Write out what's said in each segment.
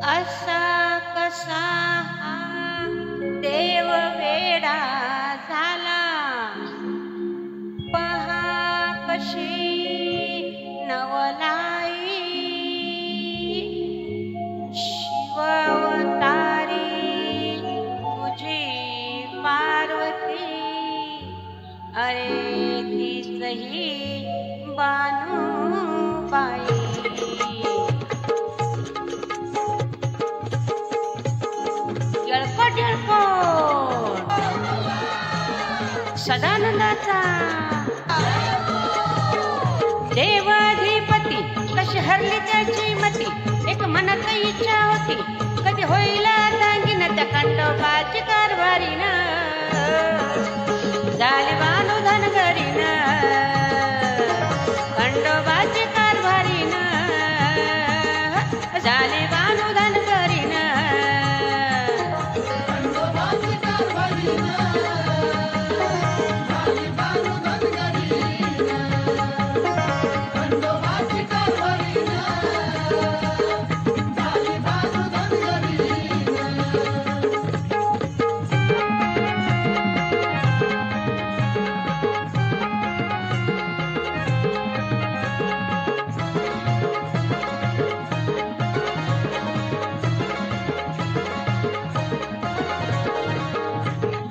असा कसा हा देव वेडा झाला, पहा कशी नवलाई शिवावतारी तुझी पार्वती, अरे तीचही बानुबाई. येळकोट येळकोट सदानंदाचा देवाधिपती, कशी हरली त्याची मती. एक मनात इच्छा होती, कधी होईल दांगिन त्या खंडोबाची कारभारीन, झाली बानू धनगरीन, खंडोबाची कारभारीन, झाली बानू धनगरीन.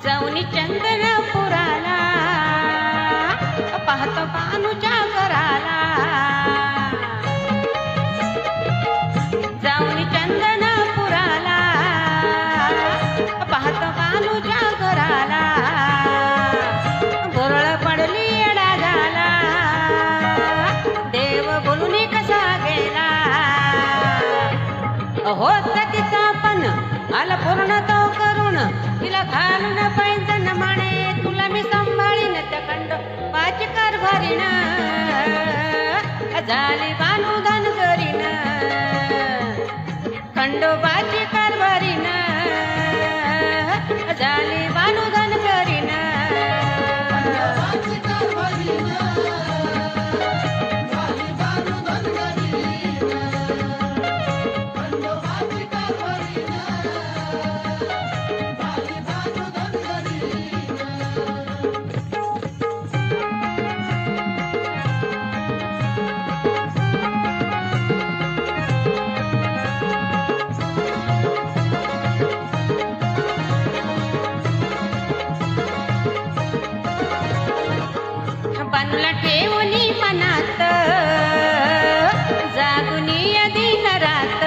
जाऊनी चंदनपुराला पाहतो बानूच्या घराला, जाऊनी चंदनपुराला पाहतो बानूच्या घराला. भोरळ पडली येडा झाला, देव बोलून कसा गेला. होत तिचा पण आला पूर्ण तो करून, तिला घालून पैंजण माणे, तुला मी सांभाळीन त्या खंडोबाची कारभारीन, झाली बानू धनगरीन, खंडोबाची कारभारीन, झाली बानू धनगरीन. बानूला ठेवणी मनात, जागुनी दिन रात,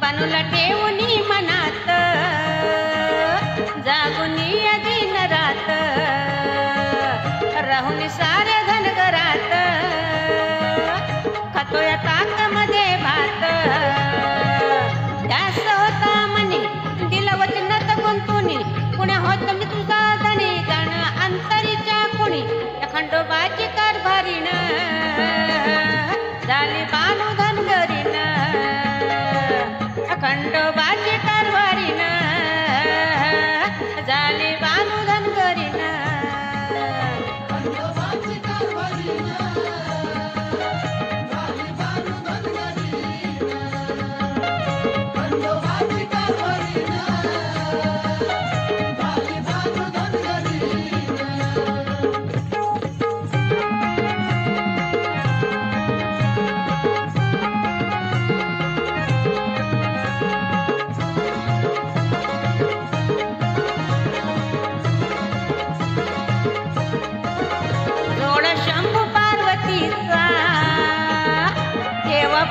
बानूला ठेवणी मनात, जागुनी दिन रात, राहुनी साऱ्या धनगरात, खातोया ताकामध्ये भात. ध्यास होता मनी, दिलं वचन तर गुंतुनी, पुण्या होत मी तुझा धनी गण अंतरीच्या कुणी, खंडोबाची कारभारीन, झाली बानू धनगरीन, खंडोबाची कारभारीन, झाली बानू धनगरीन.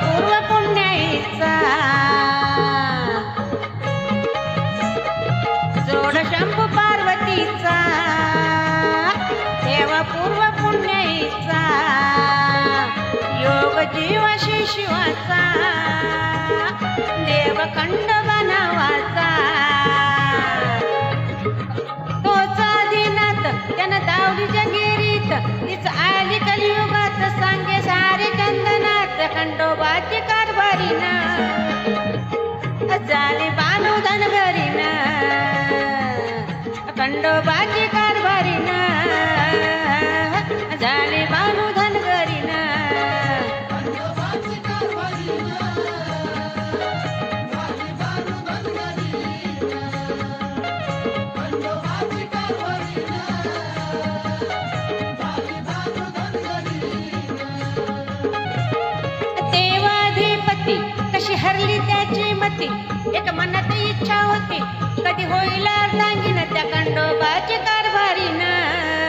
पूर्व पुण्याईचा जोड शंभू पार्वतीचा, देवा पूर्व पुण्याईचा, योग जीवाशी शिवाचा, देव खंडोबा नावाचा. तोच आदिनाथ त्यानं दावली जगिरीत, तीच आली कलियुगात, सांगे सारे चंदनात, खंडोबाची कारभारीन, झाली बानू धनगरीन, खंडोबाची कारभारीन, झाली बानू धनगरीन. होती एक मनात इच्छा होती कधी होईल अर्धांगीन त्या खंडोबाची कारभारीनं